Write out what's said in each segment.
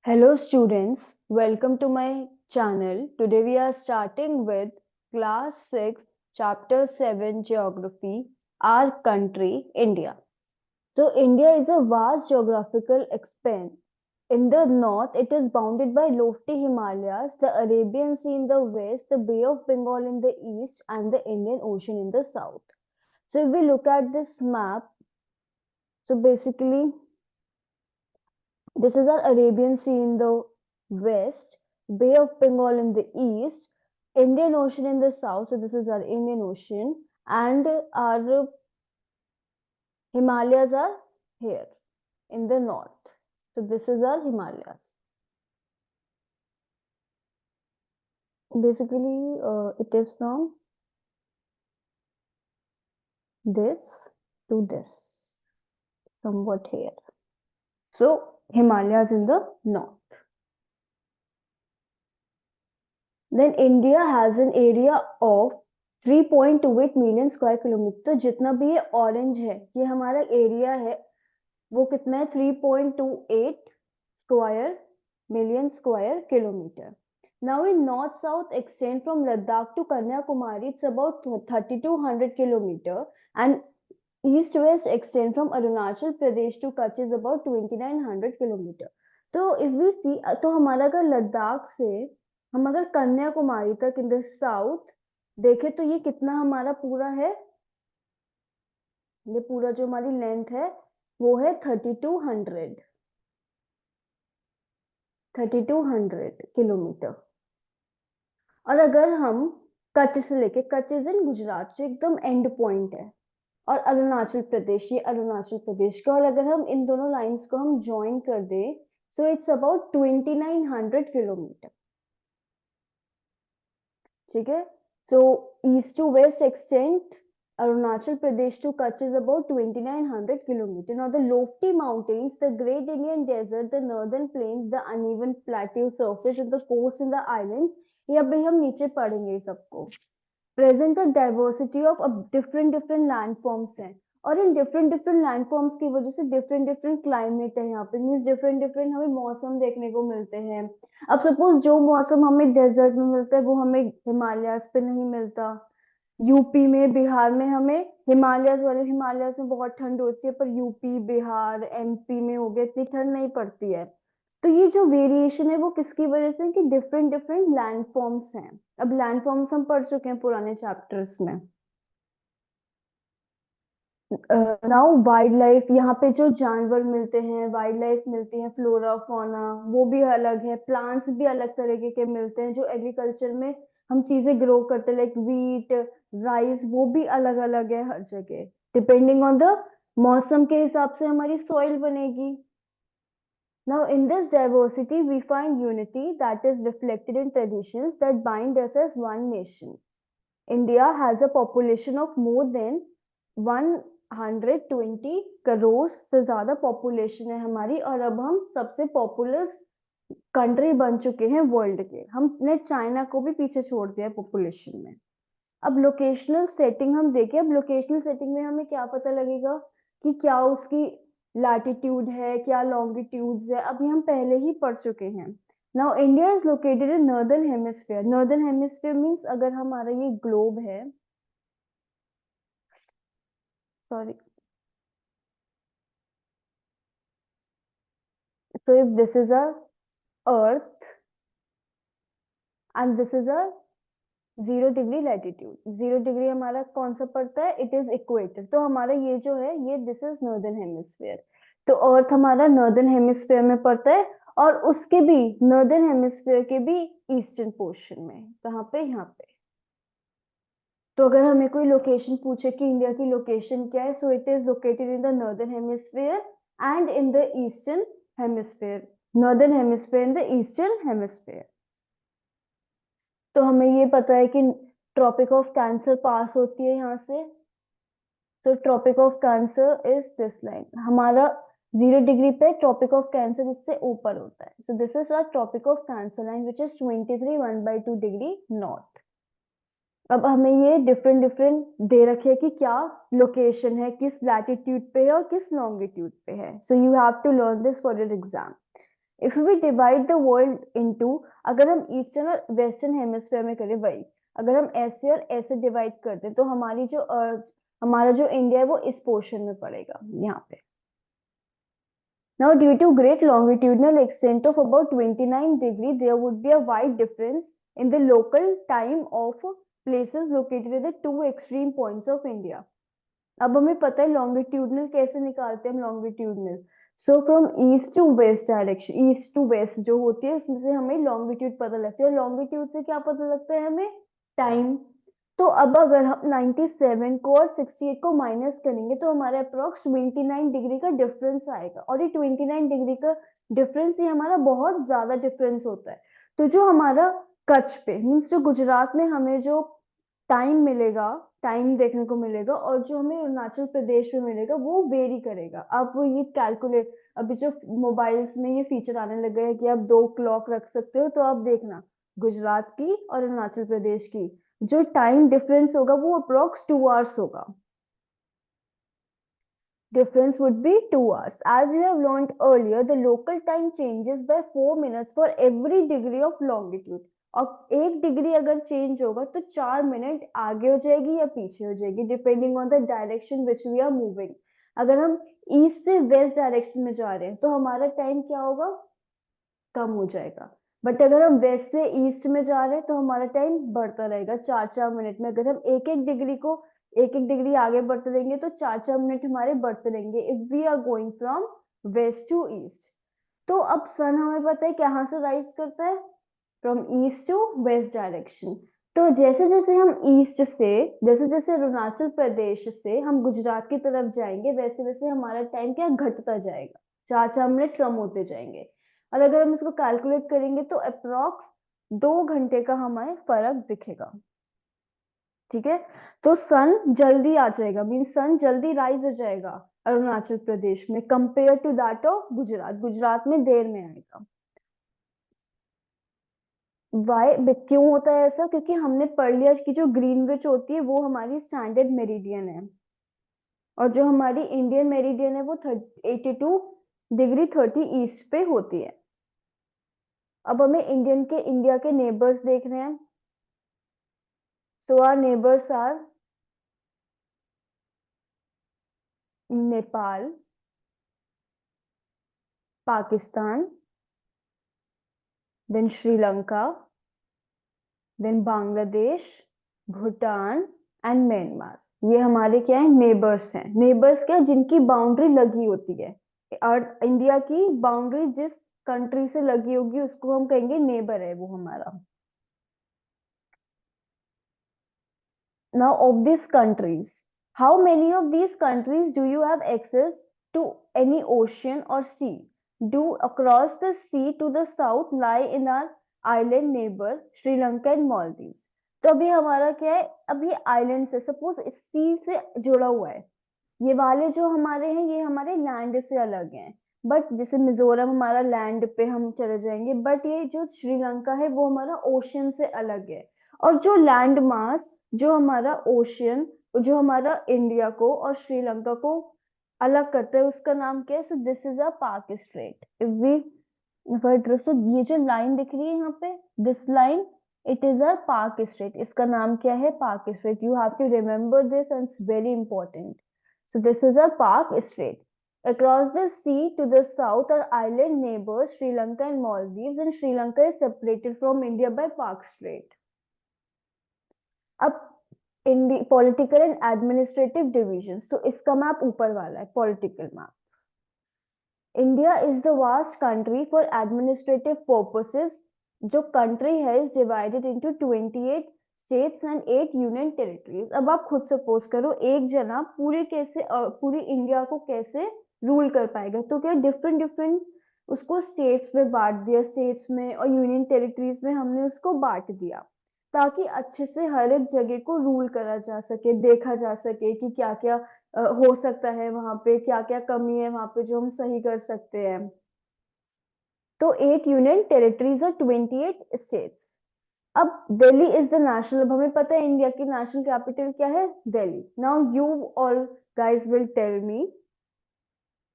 Hello students, welcome to my channel. Today we are starting with class 6 chapter 7 geography, our country India. So India is a vast geographical expanse. In the north it is bounded by lofty Himalayas, the Arabian Sea in the west, the Bay of Bengal in the east and the Indian Ocean in the south. So if we look at this map, so basically this is our Arabian Sea in the west, Bay of Bengal in the east, Indian Ocean in the south. So this is our Indian Ocean, and our Himalayas are here in the north. So this is our Himalayas. Basically, it is from this to this, somewhat here. So Himalayas in the north. Then India has an area of 3.28 million square kilometre. तो जितना भी ये orange है ये हमारा area है, वो कितना है 3.28 square million square kilometre. Now in north south extend from Ladakh to Kanyakumari, it's about 3200 kilometer, and east west extend from Arunachal Pradesh to Kutch is about 2900 kilometer. तो if we see, तो हमारा अगर लद्दाख से हम अगर कन्याकुमारी तक in the south देखें तो ये कितना हमारा पूरा है, ये पूरा जो हमारी लेंथ है वो है 3200 किलोमीटर. और अगर हम कच्छ से लेके, कच्छ इज इन गुजरात जो एकदम एंड पॉइंट है, और अरुणाचल प्रदेश, ये अरुणाचल प्रदेश का, और अगर हम इन दोनों लाइंस को हम ज्वाइन कर दे सो इट्स अबाउट 2900 किलोमीटर. ठीक है. So east to west extent Arunachal Pradesh to Kutch is about 2900 kilometers. Now the lofty mountains, the Great Indian Desert, the northern plains, the uneven plateau surface, and the coast in the islands, ये अभी हम नीचे पढ़ेंगे सबको. Present a diversity of different landforms हैं, और इन different landforms की वजह से different climate है यहाँ पे, मीन्स different हमें मौसम देखने को मिलते हैं. अब सपोज जो मौसम हमें डेजर्ट में मिलता है वो हमें हिमालयास पे नहीं मिलता. यूपी में, बिहार में हमें हिमालयास में बहुत ठंड होती है, पर यूपी, बिहार, एमपी में हो गया इतनी ठंड नहीं पड़ती है. तो ये जो वेरिएशन है वो किसकी वजह से, कि डिफरेंट लैंड फॉर्म्स हैं. अब लैंड फॉर्म्स हम पढ़ चुके हैं पुराने चैप्टर्स में. नाउ वाइल्ड लाइफ, यहाँ पे जो जानवर मिलते हैं, वाइल्ड लाइफ मिलती है, फ्लोरा फौना वो भी अलग है, प्लांट्स भी अलग तरीके के मिलते हैं, जो एग्रीकल्चर में हम चीजें ग्रो करते हैं लाइक वीट, राइस, वो भी अलग अलग है हर जगह. डिपेंडिंग ऑन द मौसम के हिसाब से हमारी सॉइल बनेगी. Now, in this diversity, we find unity that is reflected in traditions that bind us as one nation. India has a population of more than 120 crore से ज्यादा पॉपुलेशन है हमारी, और अब हम सबसे पॉपुलस कंट्री बन चुके हैं वर्ल्ड के. हमने चाइना को भी पीछे छोड़ दिया पॉपुलेशन में. अब लोकेशनल सेटिंग हम देखें. अब लोकेशनल सेटिंग में हमें क्या पता लगेगा कि क्या उसकी लैटिट्यूड है, क्या लॉन्गिट्यूड्स है, अभी हम पहले ही पढ़ चुके हैं. Now India is located in northern hemisphere. Northern hemisphere means अगर हमारा ये ग्लोब है, sorry, so if this is our earth and this is our 0 degree latitude, 0 degree हमारा कौन सा पड़ता है, इट इज इक्वेटर. तो हमारा ये जो है ये दिस इज नॉर्दर्न हेमिस्फीयर. तो अर्थ हमारा नॉर्दर्न हेमिस्फीयर में पड़ता है, और उसके भी नॉर्दर्न हेमिस्फीयर के भी ईस्टर्न पोर्शन में, कहाँ पे, यहाँ पे. तो अगर हमें कोई लोकेशन पूछे कि इंडिया की लोकेशन क्या है, so it is located in the northern hemisphere and in the eastern hemisphere. Northern hemisphere in the eastern hemisphere. तो हमें ये पता है कि ट्रॉपिक ऑफ कैंसर पास होती है यहाँ से. तो tropic of cancer is this line. हमारा 0 डिग्री पे ट्रॉपिक ऑफ कैंसर इससे ऊपर होता है. So this is our tropic of cancer line which is 23 1/2 degree north. अब हमें ये डिफरेंट दे रखे है कि क्या लोकेशन है, किस लैटिट्यूड पे है और किस लॉन्गिट्यूड पे है. So you have to learn this for your exam. If we divide the world into, अगर हम ईस्टर्न और वेस्टर्न हेमिस्फेयर में करें वही, अगर हम ऐसे और ऐसे डिवाइड कर दें तो हमारी जो अर्थ, हमारा जो इंडिया है वो इस पोर्शन में पड़ेगा यहाँ पे। Now, due to great longitudinal extent of about 29 degrees, there would be a wide difference in the local time of places located at the two extreme points of India. अब हमें पता है लॉन्गिट्यूडनल कैसे निकालते हैं हम longitudinal. So from east to west direction, east to west जो होती है उसमें से हमें लॉन्गिट्यूड पता लगती है, और लॉन्गिट्यूड से क्या पता लगता है हमें, टाइम। तो अब अगर हम 97 को और 68 को माइनस करेंगे तो हमारे अप्रोक्स 29 डिग्री का डिफरेंस आएगा, और ये 29 डिग्री का डिफरेंस ये हमारा बहुत ज्यादा डिफरेंस होता है। तो जो हमारा कच्छ पे मीन्स जो गुजरात में हमें जो टाइम मिलेगा, टाइम देखने को मिलेगा, और जो हमें अरुणाचल प्रदेश में मिलेगा वो वेरी करेगा। आप वो ये कैलकुलेट, अभी जो मोबाइल्स में ये फीचर आने लगे हैं कि आप दो क्लॉक रख सकते हो, तो आप देखना गुजरात की और अरुणाचल प्रदेश की जो टाइम डिफरेंस होगा वो अप्रोक्स 2 आवर्स होगा। Difference would be 2 hours. As we have learned earlier, the local time changes by 4 minutes for every degree of longitude. और 1 डिग्री अगर चेंज होगा तो 4 मिनट आगे हो जाएगी या पीछे हो जाएगी, depending on the direction which we are moving. अगर हम ईस्ट से वेस्ट डायरेक्शन में जा रहे हैं तो हमारा टाइम क्या होगा, कम हो जाएगा। बट अगर हम वेस्ट से ईस्ट में जा रहे हैं तो हमारा टाइम बढ़ता रहेगा 4 4 मिनट में। अगर हम एक एक डिग्री आगे बढ़ते रहेंगे तो 4 4 मिनट हमारे बढ़ते रहेंगे if we are going from west to east. तो अब सन हमें पता है कहाँ से राइज करता है, from east to west direction. तो जैसे जैसे हम ईस्ट से, जैसे जैसे अरुणाचल प्रदेश से हम गुजरात की तरफ जाएंगे वैसे वैसे हमारा टाइम क्या घटता जाएगा, 4 4 मिनट कम होते जाएंगे। और अगर हम इसको कैलकुलेट करेंगे तो अप्रोक्स 2 घंटे का हमें फर्क दिखेगा। ठीक है, तो सन जल्दी आ जाएगा, मीन सन जल्दी राइज हो जाएगा अरुणाचल प्रदेश में compare to that of Gujarat, Gujarat में देर में आएगा। वाई, क्यों होता है ऐसा, क्योंकि हमने पढ़ लिया कि जो ग्रीनविच होती है वो हमारी स्टैंडर्ड मेरिडियन है, और जो हमारी इंडियन मेरिडियन है वो 82°30 पे होती है। अब हमें इंडिया के नेबर्स देख रहे हैं। So our neighbours are Nepal, Pakistan, then Sri Lanka, then Bangladesh, Bhutan and Myanmar. ये हमारे क्या है, नेबर्स हैं। नेबर्स क्या, जिनकी बाउंड्री लगी होती है, और इंडिया की बाउंड्री जिस कंट्री से लगी होगी उसको हम कहेंगे नेबर है वो हमारा। Now, of these countries, how many of these countries do you have access to any ocean or sea? Do across the sea to the south lie in our island neighbor Sri Lanka and Maldives? तो अभी हमारा क्या है, अभी island से suppose C से जुड़ा हुआ है, ये वाले जो हमारे हैं ये हमारे लैंड से अलग हैं। बट जैसे मिजोरम हमारा लैंड पे हम चले जाएंगे, बट ये जो श्रीलंका है वो हमारा ओशियन से अलग है। और जो लैंड मास, जो हमारा ओशियन, जो हमारा इंडिया को और श्रीलंका को अलग करता है उसका नाम क्या है, so this is a Palk straight. If we सो ये जो लाइन दिख रही है यहाँ पे, this line, it is a Palk strait, इसका नाम क्या है, Palk strait. You have to remember this and it's very important. So this is a park strait. Across the sea to the south are island neighbors Sri Lanka and Maldives, and Sri Lanka is separated from India by Park Strait. अब political and administrative divisions, तो इसका map ऊपर वाला है political map. India is the vast country for administrative purposes. जो country है is divided into 28 states and 8 union territories. अब आप खुद सपोज करो एक जना पूरी इंडिया को कैसे रूल कर पाएगा, तो क्या डिफरेंट डिफरेंट उसको स्टेट्स में बांट दिया, स्टेट्स में और यूनियन टेरिटरीज में हमने उसको बांट दिया, ताकि अच्छे से हर एक जगह को रूल करा जा सके, देखा जा सके कि क्या क्या हो सकता है वहां पे, क्या क्या कमी है वहां पे जो हम सही कर सकते हैं। तो 8 यूनियन टेरिटरीज और 28 स्टेट्स। अब दिल्ली इज द नेशनल, अब हमें पता है इंडिया की नेशनल कैपिटल क्या है, Delhi. Now you all guys will tell me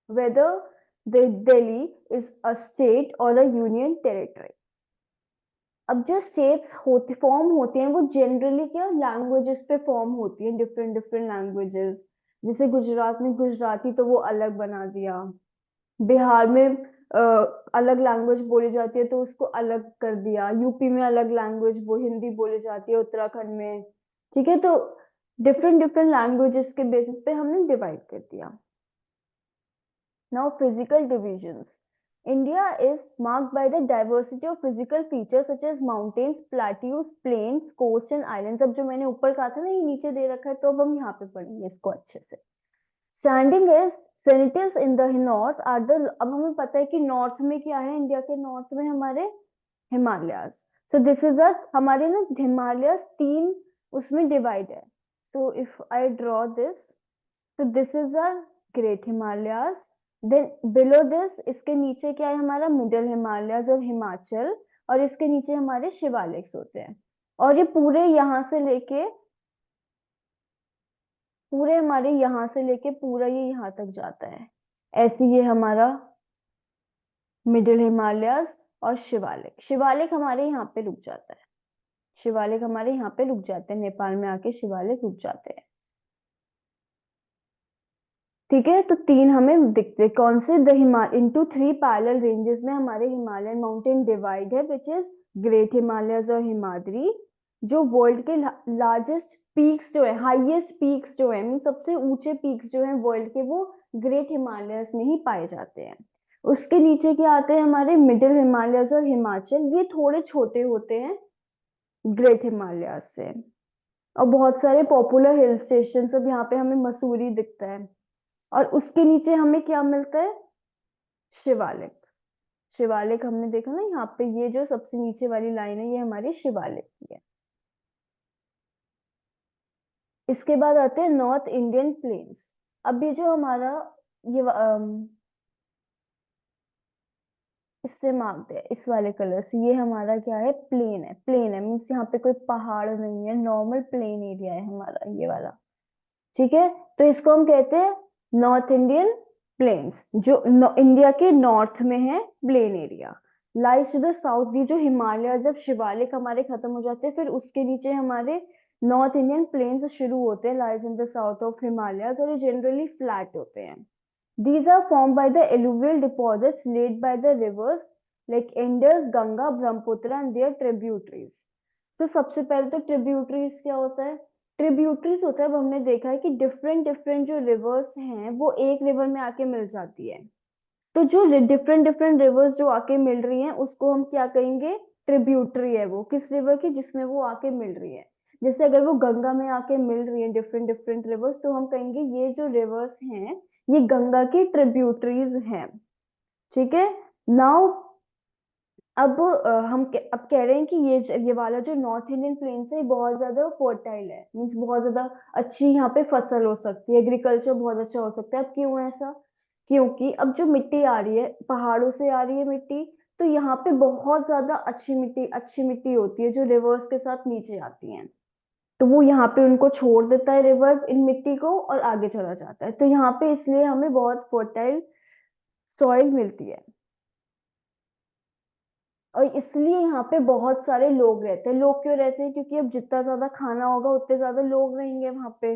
whether Delhi is a state और अ यूनियन टेरिटरी। अब जो स्टेट्स होती फॉर्म होती हैं वो जनरली क्या लैंग्वेजेस पे फॉर्म होती हैं, डिफरेंट डिफरेंट लैंग्वेजेस। जैसे गुजरात में गुजराती तो वो अलग बना दिया, बिहार में अलग लैंग्वेज बोली जाती है तो उसको अलग कर दिया, यूपी में अलग लैंग्वेज वो हिंदी बोली जाती है, उत्तराखंड में। ठीक है, तो डिफरेंट डिफरेंट लैंग्वेजेस के बेसिस पे हमने डिवाइड कर दिया। Now, physical divisions. India is marked by the diversity of physical features such as mountains, plateaus, plains, coast and islands. अब जो मैंने ऊपर कहा था ना ये नीचे दे रखा है, तो अब हम यहाँ पे पढ़ेंगे इसको अच्छे से। Standing is senators in the north are the, अब हमें पता है कि नॉर्थ में क्या है, इंडिया के नॉर्थ में हमारे Himalayas. So this is a हमारे ना हिमालयाज तीन उसमें डिवाइड है। So if I draw this, तो this is our great Himalayas. Then below this, इसके नीचे क्या है हमारा मिडिल हिमालयाज और हिमाचल, और इसके नीचे हमारे शिवालिक्स होते हैं। और ये पूरे यहाँ से लेके पूरे हमारे यहाँ से लेके पूरा ये यहाँ तक जाता है। ऐसे ये हमारा मिडिल हिमालयाज और शिवालिक, शिवालिक हमारे यहाँ पे रुक जाता है। शिवालिक हमारे यहाँ पे रुक जाते हैं, नेपाल में आके शिवालिक रुक जाते हैं। ठीक है, तो तीन हमें दिखते कौन से, the Himalaya into three parallel ranges में हमारे हिमालयन माउंटेन डिवाइड है, विच इज ग्रेट हिमालयस और हिमाद्री। जो वर्ल्ड के लार्जेस्ट पीक्स जो है, हाईएस्ट पीक्स जो है, सबसे ऊंचे पीक्स जो है वर्ल्ड के, वो ग्रेट हिमालयस में ही पाए जाते हैं। उसके नीचे क्या आते हैं हमारे मिडिल हिमालयस और हिमाचल, ये थोड़े छोटे होते हैं ग्रेट हिमालयस से। और बहुत सारे पॉपुलर हिल स्टेशन, अब यहाँ पे हमें मसूरी दिखता है। और उसके नीचे हमें क्या मिलता है, शिवालिक। शिवालिक हमने देखा ना यहाँ पे, ये जो सबसे नीचे वाली लाइन है ये हमारी शिवालिक की है। इसके बाद आते हैं नॉर्थ इंडियन प्लेन्स। अब ये जो हमारा ये इससे मार्क्ड है इस वाले कलर से, ये हमारा क्या है, प्लेन है। प्लेन है मीन्स यहाँ पे कोई पहाड़ नहीं है, नॉर्मल प्लेन एरिया है हमारा ये वाला। ठीक है, तो इसको हम कहते हैं नॉर्थ इंडियन प्लेन्स, जो इंडिया के नॉर्थ में है plain area. Lies to the south, ये जो हिमालय, जब शिवालिक हमारे खत्म हो जाते हैं फिर उसके नीचे हमारे नॉर्थ इंडियन प्लेन्स शुरू होते हैं, lies in the south of Himalaya, और ये जनरली फ्लैट होते हैं। These are formed by the alluvial deposits laid by the rivers like Indus, Ganga, Brahmaputra and their tributaries. तो सबसे पहले तो ट्रिब्यूटरीज क्या होता है, ट्रिब्यूटरीज होता है, अब हमने देखा है कि डिफरेंट डिफरेंट जो रिवर्स हैं वो एक रिवर में आके मिल जाती है। तो जो डिफरेंट डिफरेंट रिवर्स जो आके मिल रही हैं उसको हम क्या कहेंगे, ट्रिब्यूटरी है वो, किस रिवर की, जिसमें वो आके मिल रही है। जैसे अगर वो गंगा में आके मिल रही है डिफरेंट डिफरेंट रिवर्स, तो हम कहेंगे ये जो रिवर्स हैं ये गंगा की ट्रिब्यूटरीज हैं। ठीक है, नाउ अब अब कह रहे हैं कि ये वाला जो नॉर्थ इंडियन प्लेन्स है ये बहुत ज्यादा फर्टाइल है, मीन्स बहुत ज्यादा अच्छी यहाँ पे फसल हो सकती है, एग्रीकल्चर बहुत अच्छा हो सकता है। अब क्यों है ऐसा, क्योंकि अब जो मिट्टी आ रही है पहाड़ों से आ रही है मिट्टी, तो यहाँ पे बहुत ज्यादा अच्छी मिट्टी होती है जो रिवर्स के साथ नीचे आती है। तो वो यहाँ पे उनको छोड़ देता है रिवर इन मिट्टी को और आगे चला जाता है, तो यहाँ पे इसलिए हमें बहुत फर्टाइल सॉइल मिलती है। और इसलिए यहाँ पे बहुत सारे लोग रहते हैं। लोग क्यों रहते हैं, क्योंकि अब जितना ज्यादा खाना होगा उतने ज्यादा लोग रहेंगे वहां पे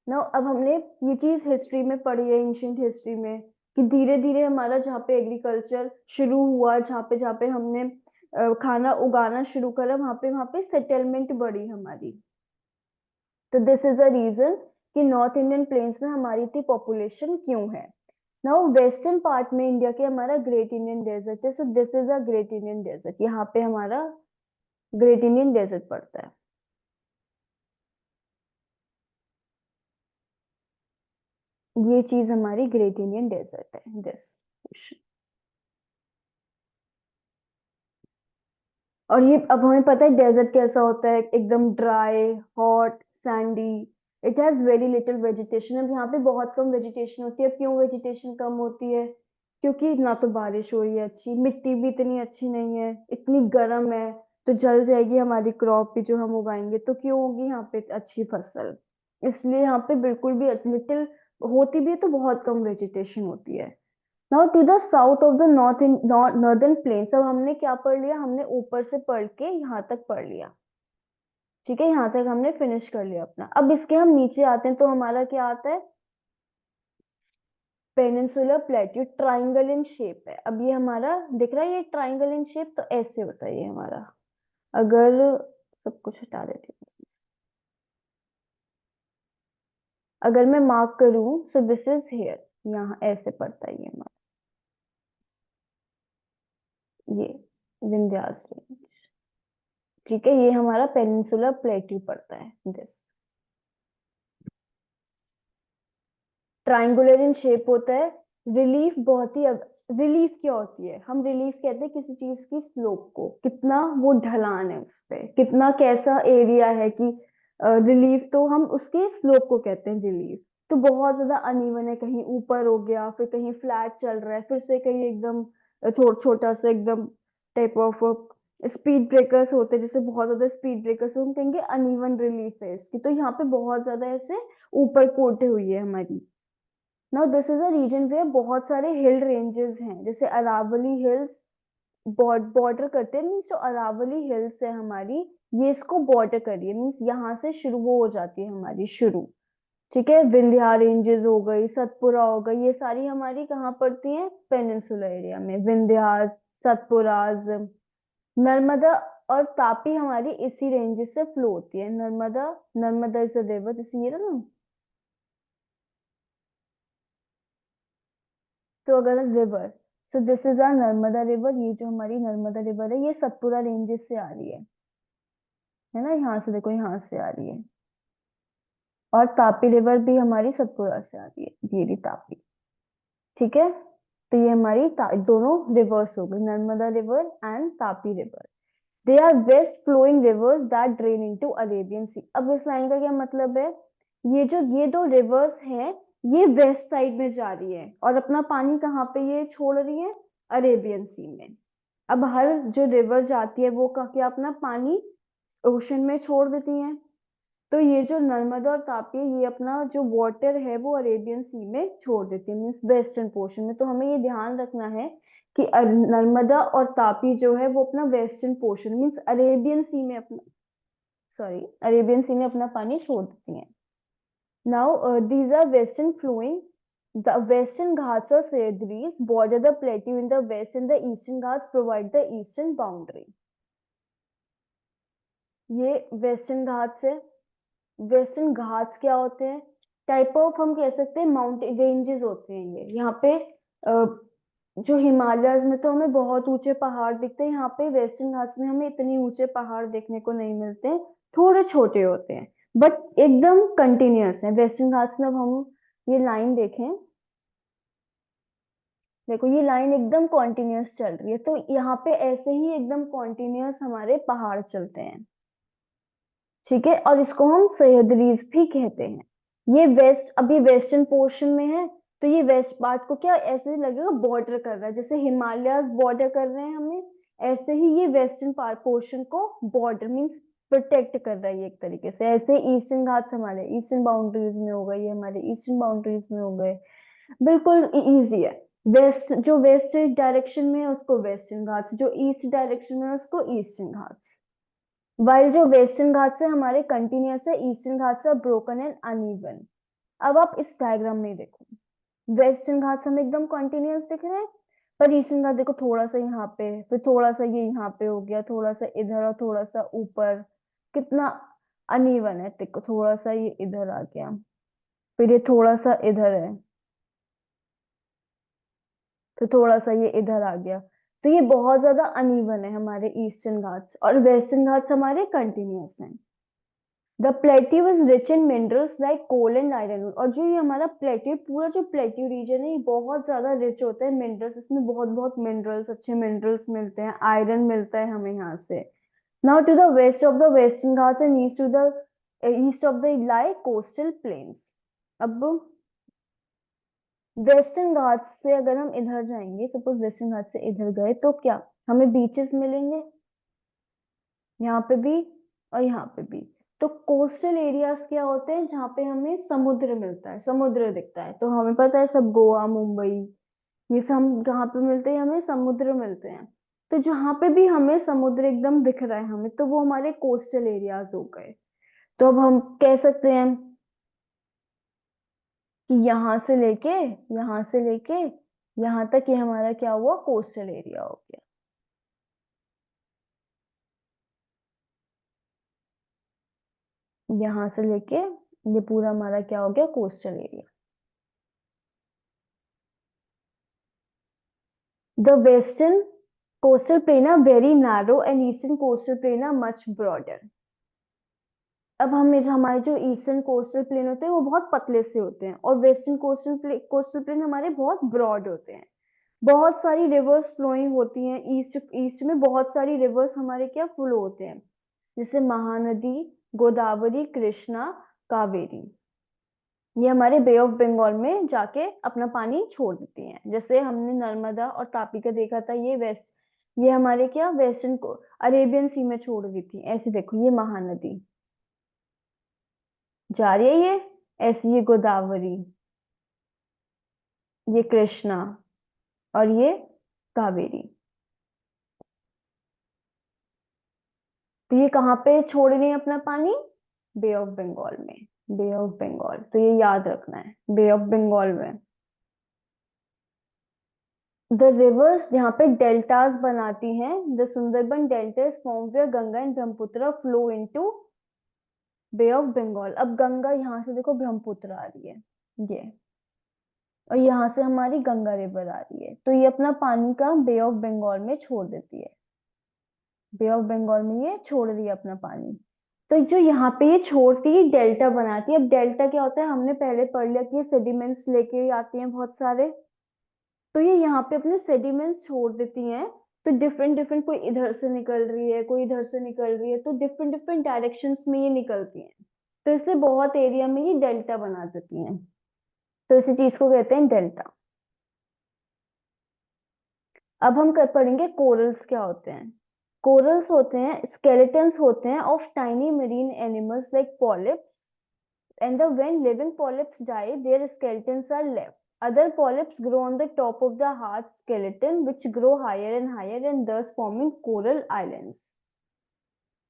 ना। अब हमने ये चीज हिस्ट्री में पढ़ी है, एंशियंट हिस्ट्री में, कि धीरे धीरे हमारा जहाँ पे एग्रीकल्चर शुरू हुआ, जहाँ पे हमने खाना उगाना शुरू करा, वहां पे सेटलमेंट बढ़ी हमारी। तो दिस इज अ रीजन कि नॉर्थ इंडियन प्लेन्स में हमारी इतनी पॉपुलेशन क्यों है। नाउ वेस्टर्न पार्ट में इंडिया के हमारा ग्रेट इंडियन डेजर्ट है, so this is a great Indian desert, यहाँ पे हमारा ग्रेट इंडियन डेजर्ट पड़ता है। ये चीज हमारी ग्रेट इंडियन डेजर्ट है, दिस। और ये अब हमें पता है डेजर्ट कैसा होता है, एकदम dry, hot, Sandy. It has very little vegetation, अब यहाँ पे बहुत कम वेजिटेशन होती है। अब क्यों वेजिटेशन कम होती है, क्योंकि ना तो बारिश हो रही है अच्छी, मिट्टी भी इतनी अच्छी नहीं है, इतनी गर्म है, तो जल जाएगी हमारी क्रॉप भी जो हम उगाएंगे, तो क्यों होगी यहाँ पे अच्छी फसल। इसलिए यहाँ पे बिल्कुल भी लिटिल होती भी है तो बहुत कम वेजिटेशन होती है। Now to the south of the north in northern plains, अब हमने क्या पढ़ लिया, हमने ऊपर से पढ़ के यहाँ तक पढ़ लिया। ठीक है, यहाँ तक हमने फिनिश कर लिया अपना। अब इसके हम नीचे आते हैं तो हमारा क्या आता है, peninsular plateau, triangle in shape है। अब ये हमारा दिख रहा है, ये ट्राइंगल इन शेप, तो ऐसे होता है ये हमारा। अगर सब कुछ हटा देती हूँ, अगर मैं मार्क करूं, सो दिस इज हेयर, यहाँ ऐसे पड़ता है ये हमारा, ये विंध्यास रेंज। ठीक है, ये हमारा पेनिनसुलर प्लेट्यू पड़ता है, दिस ट्राइंगुलर इन शेप होता है। रिलीफ बहुत ही रिलीफ क्या होती है, हम रिलीफ कहते हैं किसी चीज की स्लोप को, कितना वो ढलान है उस पे, कितना कैसा एरिया है कि रिलीफ, तो हम उसके स्लोप को कहते हैं रिलीफ। तो बहुत ज्यादा अनइवन है, कहीं ऊपर हो गया, फिर कहीं फ्लैट चल रहा है, फिर से कहीं एकदम छोटा सा एकदम टाइप ऑफ स्पीड ब्रेकर्स होते हैं, जैसे बहुत ज्यादा स्पीड ब्रेकर्स, हम कहेंगे अनइवन रिलीफ है इसकी। तो यहाँ पे बहुत ज्यादा ऐसे ऊपर कोटे हुई है हमारी। Now this is a region where बहुत सारे हिल रेंजेस हैं, जैसे अरावली हिल्स बॉर्डर करते हैं, मीन्स जो अरावली हिल्स है हमारी, ये इसको बॉर्डर करिए, मीन्स यहाँ से शुरू वो हो जाती है हमारी शुरू। ठीक है, विंध्या रेंजेस हो गई, सतपुरा हो गई, ये सारी हमारी कहाँ पड़ती हैं, पेनिनसुलर एरिया में, विंध्यास, सतपुराज, नर्मदा और तापी हमारी इसी रेंजेस से फ्लो होती है। Narmada, Narmada is a river, जैसे ये ना, तो अगर river, so this is our Narmada river, ये जो हमारी नर्मदा रिवर है ये सतपुरा रेंजेस से आ रही है ना, यहाँ से देखो, यहाँ से आ रही है। और तापी रिवर भी हमारी सतपुरा से आ रही है, ये रही तापी। ठीक है, तो ये हमारी दोनों रिवर्स हो गई, Narmada river and Tapi river. They are west flowing rivers that drain into Arabian sea. अब इस लाइन का क्या मतलब है, ये दो रिवर्स हैं, ये वेस्ट साइड में जा रही है और अपना पानी कहाँ पे ये छोड़ रही है, अरेबियन सी में। अब हर जो रिवर जाती है वो का क्या अपना पानी ओशन में छोड़ देती है। तो ये जो नर्मदा और तापी है, ये अपना जो वाटर है वो अरेबियन सी में छोड़ देती है, मीन्स वेस्टर्न पोर्शन में। तो हमें ये ध्यान रखना है कि नर्मदा और तापी जो है वो अपना वेस्टर्न पोर्शन मीन्स अरेबियन सी में अपना, सॉरी, अरेबियन सी में अपना पानी छोड़ देती हैं। Now these are western flowing, the western ghats or Sahyadris border the plateau in the west and the eastern ghats provide the eastern boundary। ये वेस्टर्न घाट्स है। वेस्टर्न घाट्स क्या होते हैं, टाइप ऑफ हम कह सकते हैं माउंटेन रेंजेस होते हैं ये। यहाँ पे जो हिमालयस में तो हमें बहुत ऊंचे पहाड़ दिखते हैं, यहाँ पे वेस्टर्न घाट्स में हमें इतने ऊंचे पहाड़ देखने को नहीं मिलते हैं, थोड़े छोटे होते हैं, बट एकदम कंटिन्यूअस है वेस्टर्न घाट्स में। अब हम ये लाइन देखें, देखो ये लाइन एकदम कॉन्टिन्यूअस चल रही है, तो यहाँ पे ऐसे ही एकदम कॉन्टिन्यूअस हमारे पहाड़ चलते हैं। ठीक है, और इसको हम सह्याद्रीज भी कहते हैं। ये वेस्ट, अभी वेस्टर्न पोर्शन में है, तो ये वेस्ट पार्ट को क्या ऐसे लगेगा बॉर्डर कर रहा है, जैसे हिमालयास बॉर्डर कर रहे हैं हमें, ऐसे ही ये वेस्टर्न पार्ट पोर्शन को बॉर्डर मींस प्रोटेक्ट कर रहा है ये एक तरीके से। ऐसे ईस्टर्न घाट्स हमारे ईस्टर्न बाउंड्रीज में हो गए, ये हमारे ईस्टर्न बाउंड्रीज में हो गए, बिल्कुल इजी है। वेस्ट, जो वेस्ट डायरेक्शन में है उसको वेस्टर्न घाट्स, जो ईस्ट डायरेक्शन में है उसको ईस्टर्न घाट्स। वाइल जो वेस्टर्न घाट्स है हमारे कंटिन्यूअस है, eastern Ghats are broken and uneven. अब आप इस डायग्राम में देखो, वेस्टर्न घाट्स हमें एकदम कंटिन्यूअस दिख रहे हैं, पर ईस्टर्न घाट देखो थोड़ा सा यहाँ पे, फिर थोड़ा सा ये यहाँ पे हो गया, थोड़ा सा इधर और थोड़ा सा ऊपर, कितना अनइवन है, देखो थोड़ा सा ये इधर आ गया, फिर ये थोड़ा सा इधर है, तो थोड़ा सा ये इधर आ गया। तो ये बहुत ज्यादा अनइवन है हमारे ईस्टर्न घाट्स, और वेस्टर्न घाट्स हमारे कंटिन्यूअस हैं। The plateau is rich in minerals like coal and iron. और जो ये हमारा प्लेट्यू, पूरा जो प्लेट्यू रीजन है, ये बहुत ज्यादा रिच होता है मिनरल्स, इसमें बहुत बहुत मिनरल्स, अच्छे मिनरल्स मिलते हैं, आयरन मिलता है हमें यहाँ से। Now to the west of the western Ghats and east to the east of the lie coastal plains. अब वेस्टर्न घाट्स से अगर हम इधर जाएंगे, सपोज वेस्टर्न घाट से इधर गए, तो क्या, हमें बीचेस मिलेंगे, यहाँ पे भी और यहाँ पे भी। तो कोस्टल एरियाज क्या होते हैं, जहाँ पे हमें समुद्र मिलता है, समुद्र दिखता है। तो हमें पता है सब गोवा, मुंबई, ये सब हम जहाँ पे मिलते हैं, हमें समुद्र मिलते हैं। तो जहाँ पे भी हमें समुद्र एकदम दिख रहा है हमें, तो वो हमारे कोस्टल एरियाज हो गए। तो अब हम कह सकते हैं कि यहाँ से लेके यहाँ तक ये हमारा क्या हुआ, कोस्टल एरिया हो गया। यहाँ से लेके ये पूरा हमारा क्या हो गया, coastal area. The western coastal plain are very narrow and eastern coastal plain are much broader. अब हमारे जो ईस्टर्न कोस्टल प्लेन होते हैं वो बहुत पतले से होते हैं, और वेस्टर्न कोस्टल प्लेन हमारे बहुत ब्रॉड होते हैं। बहुत सारी रिवर्स फ्लोइंग होती हैं, ईस्ट ईस्ट में बहुत सारी रिवर्स हमारे क्या फ्लो होते हैं, जैसे महानदी, गोदावरी, कृष्णा, कावेरी। ये हमारे बे ऑफ बंगाल में जाके अपना पानी छोड़ देती हैं। जैसे हमने नर्मदा और तापी का देखा था, ये हमारे क्या वेस्टर्न को अरेबियन सी में छोड़ दी थी। ऐसे देखो, ये महानदी जा रही है, ये ऐसी, ये गोदावरी, ये कृष्णा, और ये कावेरी। तो ये कहाँ पे छोड़ रही है अपना पानी, बे ऑफ बंगाल में। बे ऑफ बंगाल, तो ये याद रखना है, बे ऑफ बंगाल में। द रिवर्स जहाँ पे डेल्टास बनाती हैं, the Sundarban delta is form where Ganga and Brahmaputra flow into bay of Bengal. अब गंगा यहाँ से देखो ब्रह्मपुत्र आ रही है, ये, और यहाँ से हमारी गंगा रिवर आ रही है, तो ये अपना पानी का बे ऑफ बंगाल में छोड़ देती है। बे ऑफ बंगाल में ये छोड़ रही है अपना पानी। तो जो यहाँ पे ये छोड़ती है, डेल्टा बनाती है। अब डेल्टा क्या होता है, हमने पहले पढ़ लिया कि ये सेडिमेंट्स लेके आती हैं बहुत सारे। तो ये यहाँ पे अपने सेडिमेंट्स छोड़ देती हैं। तो डिफरेंट डिफरेंट, कोई इधर से निकल रही है, कोई इधर से निकल रही है, तो डिफरेंट डिफरेंट डायरेक्शंस में ये निकलती हैं। तो इससे बहुत एरिया में ये डेल्टा बना देती हैं। तो इसी चीज को कहते हैं डेल्टा। अब हम पढ़ेंगे कोरल्स क्या होते हैं। कोरल्स होते हैं, स्केलेटन्स होते हैं of tiny marine animals like polyps, and the when living polyps die their skeletons are left. Other polyps grow on the top of the hard skeleton which grow higher and higher and thus forming coral islands.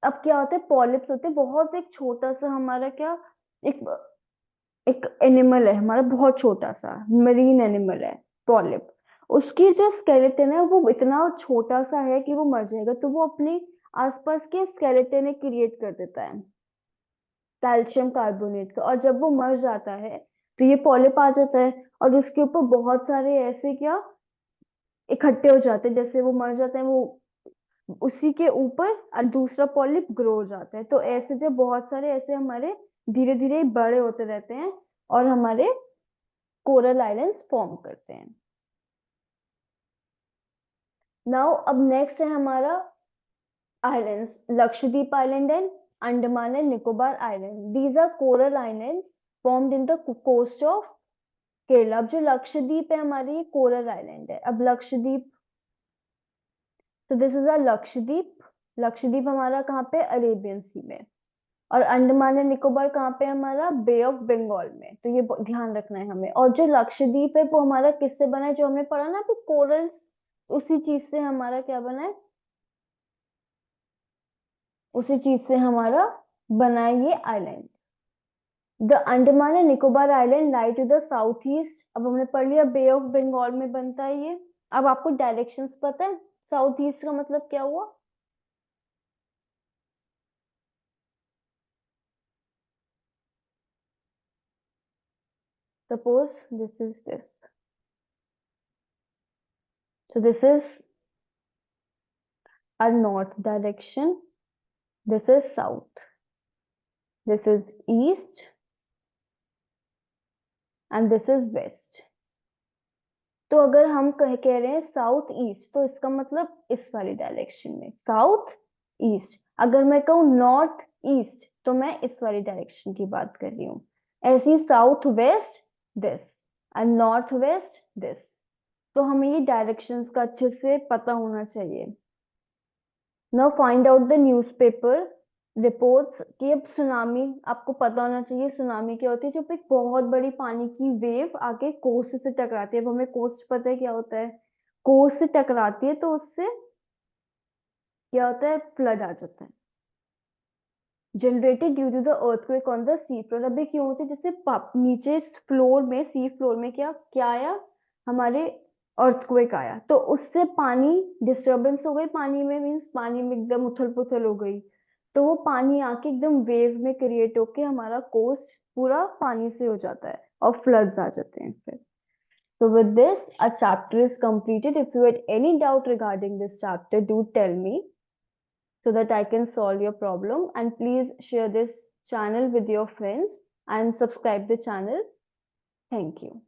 अब क्या होता है, polyps होते हैं बहुत, एक छोटा सा हमारा क्या, एक एक एनिमल है हमारा, बहुत छोटा सा मरीन एनिमल है पॉलिप। उसकी जो स्केलेटन है वो इतना छोटा सा है कि वो मर जाएगा, तो वो अपने आसपास के स्केलेटन क्रिएट कर देता है कैल्शियम कार्बोनेट का। और जब वो मर जाता है तो ये पॉलिप आ जाता है, और उसके ऊपर बहुत सारे ऐसे क्या इकट्ठे हो जाते हैं। जैसे वो मर जाता है, वो उसी के ऊपर और दूसरा पॉलिप ग्रो हो जाता है। तो ऐसे जब बहुत सारे ऐसे हमारे धीरे धीरे बड़े होते रहते हैं, और हमारे कोरल आइलैंड्स फॉर्म करते हैं। नाउ अब नेक्स्ट है हमारा islands, Lakshadweep Island and Andaman and Nicobar Island. These are coral islands formed in the coast of Kerala. अब जो लक्षद्वीप है हमारी, ये कोरल आइलैंड है। अब लक्षद्वीप, तो दिस इज अ लक्षद्वीप। लक्षद्वीप हमारा कहाँ पे, अरेबियन सी में। और अंडमान एंड निकोबार कहाँ पे, हमारा बे ऑफ बंगाल में। तो ये ध्यान रखना है हमें। और जो लक्षद्वीप है वो हमारा किससे बना है, जो हमने पढ़ा ना अभी कोरल्स, उसी चीज से हमारा क्या बना है, उसी चीज से हमारा बना है ये island. The Andaman and Nicobar island lie to the south east. अब हमने पढ़ लिया बे ऑफ बंगाल में बनता है ये। अब आपको डायरेक्शंस पता है, साउथ ईस्ट का मतलब क्या हुआ। Suppose this is this, so this is our north direction, this is south, this is east, and this is west। तो अगर हम कह रहे हैं साउथ ईस्ट, तो इसका मतलब इस वाली डायरेक्शन में साउथ ईस्ट। अगर मैं कहूँ नॉर्थ ईस्ट, तो मैं इस वाली डायरेक्शन की बात कर रही हूँ। ऐसी south west this, and north west this. तो हमें ये डायरेक्शंस का अच्छे से पता होना चाहिए। Now find out the newspaper reports कि अब सुनामी, आपको पता होना चाहिए सुनामी क्या होती है, जब एक बहुत बड़ी पानी की वेव आके कोस्ट से टकराती है। अब हमें कोस्ट पता है क्या होता है, कोस्ट से टकराती है तो उससे क्या होता है, फ्लड आ जाता है। Generated due to the earthquake on the sea floor. अभी क्यों होती है, जैसे नीचे फ्लोर में, सी फ्लोर में क्या क्या आया, हमारे अर्थक्वेक आया, तो उससे पानी डिस्टरबेंस हो गई, पानी में मीन्स पानी में एकदम उथल पुथल हो गई, तो वो पानी आके एकदम वेव में क्रिएट होके हमारा कोस्ट पूरा पानी से हो जाता है और फ्लड्स आ जाते हैं फिर। So with this, a chapter is completed. If you had any doubt regarding this chapter, do tell me so that I can solve your problem. And please share this channel with your friends and subscribe the channel. Thank you.